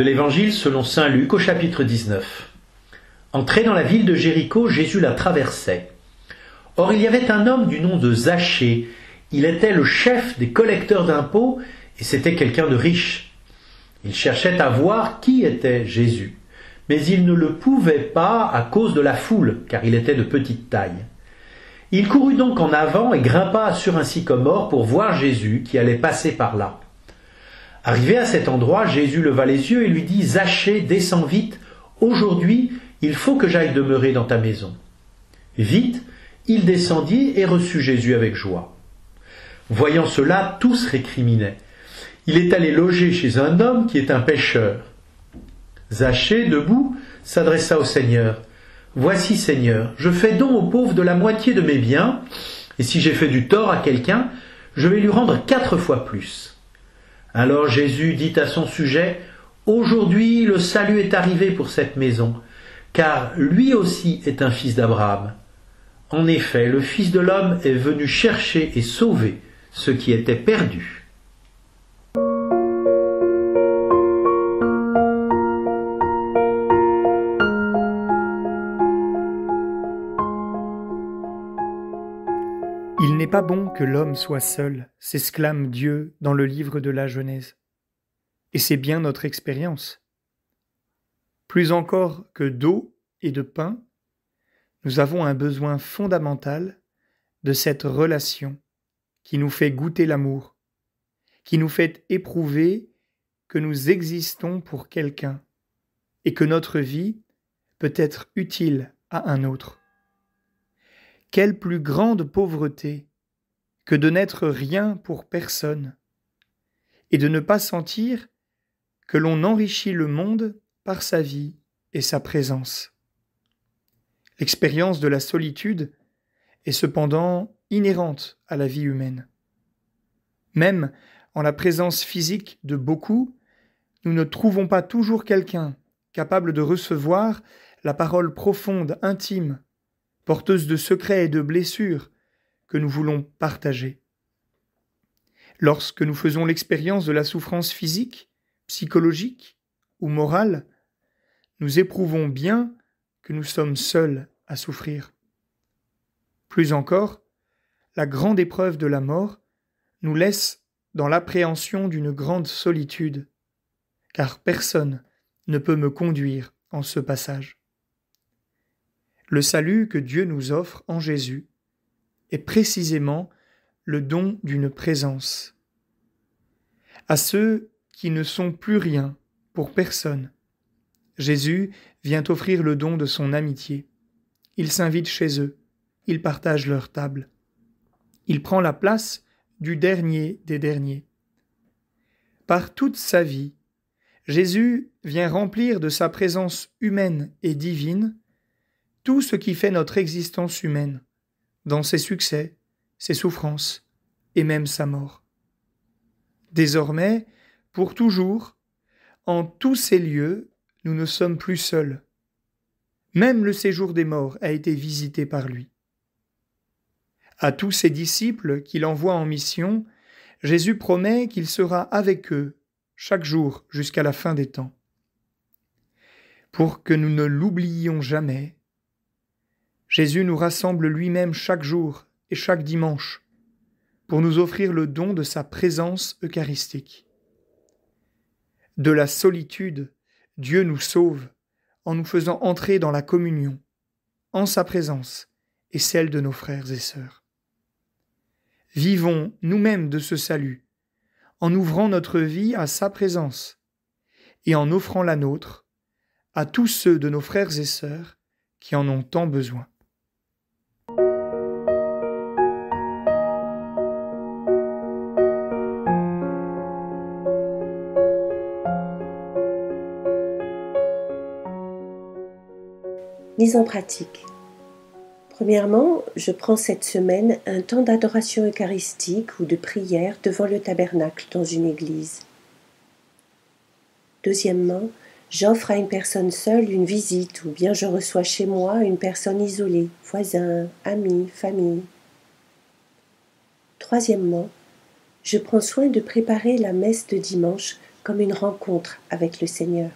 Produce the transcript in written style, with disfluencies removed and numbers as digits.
l'Évangile selon saint Luc au chapitre 19. Entré dans la ville de Jéricho, Jésus la traversait. Or il y avait un homme du nom de Zachée. Il était le chef des collecteurs d'impôts et c'était quelqu'un de riche. Il cherchait à voir qui était Jésus, mais il ne le pouvait pas à cause de la foule, car il était de petite taille. Il courut donc en avant et grimpa sur un sycomore pour voir Jésus qui allait passer par là. Arrivé à cet endroit, Jésus leva les yeux et lui dit « Zachée, descends vite, aujourd'hui il faut que j'aille demeurer dans ta maison. » Vite, il descendit et reçut Jésus avec joie. Voyant cela, tous récriminaient. Il est allé loger chez un homme qui est un pécheur. Zachée, debout, s'adressa au Seigneur. « Voici, Seigneur, je fais don aux pauvres de la moitié de mes biens, et si j'ai fait du tort à quelqu'un, je vais lui rendre 4 fois plus. » Alors Jésus dit à son sujet, « Aujourd'hui le salut est arrivé pour cette maison, car lui aussi est un fils d'Abraham. En effet, le Fils de l'homme est venu chercher et sauver ceux qui étaient perdus. » Il n'est pas bon que l'homme soit seul, s'exclame Dieu dans le livre de la Genèse. Et c'est bien notre expérience. Plus encore que d'eau et de pain, nous avons un besoin fondamental de cette relation qui nous fait goûter l'amour, qui nous fait éprouver que nous existons pour quelqu'un et que notre vie peut être utile à un autre. Quelle plus grande pauvreté que de n'être rien pour personne et de ne pas sentir que l'on enrichit le monde par sa vie et sa présence. L'expérience de la solitude est cependant inhérente à la vie humaine. Même en la présence physique de beaucoup, nous ne trouvons pas toujours quelqu'un capable de recevoir la parole profonde, intime, porteuse de secrets et de blessures que nous voulons partager. Lorsque nous faisons l'expérience de la souffrance physique, psychologique ou morale, nous éprouvons bien que nous sommes seuls à souffrir. Plus encore, la grande épreuve de la mort nous laisse dans l'appréhension d'une grande solitude, car personne ne peut me conduire en ce passage. Le salut que Dieu nous offre en Jésus est précisément le don d'une présence. À ceux qui ne sont plus rien pour personne, Jésus vient offrir le don de son amitié. Il s'invite chez eux, il partage leur table. Il prend la place du dernier des derniers. Par toute sa vie, Jésus vient remplir de sa présence humaine et divine tout ce qui fait notre existence humaine, dans ses succès, ses souffrances et même sa mort. Désormais, pour toujours, en tous ces lieux, nous ne sommes plus seuls. Même le séjour des morts a été visité par lui. À tous ses disciples qu'il envoie en mission, Jésus promet qu'il sera avec eux chaque jour jusqu'à la fin des temps. Pour que nous ne l'oubliions jamais, Jésus nous rassemble lui-même chaque jour et chaque dimanche pour nous offrir le don de sa présence eucharistique. De la solitude, Dieu nous sauve en nous faisant entrer dans la communion, en sa présence et celle de nos frères et sœurs. Vivons nous-mêmes de ce salut, en ouvrant notre vie à sa présence et en offrant la nôtre à tous ceux de nos frères et sœurs qui en ont tant besoin. Mise en pratique. Premièrement, je prends cette semaine un temps d'adoration eucharistique ou de prière devant le tabernacle dans une église. Deuxièmement, j'offre à une personne seule une visite ou bien je reçois chez moi une personne isolée, voisin, ami, famille. Troisièmement, je prends soin de préparer la messe de dimanche comme une rencontre avec le Seigneur.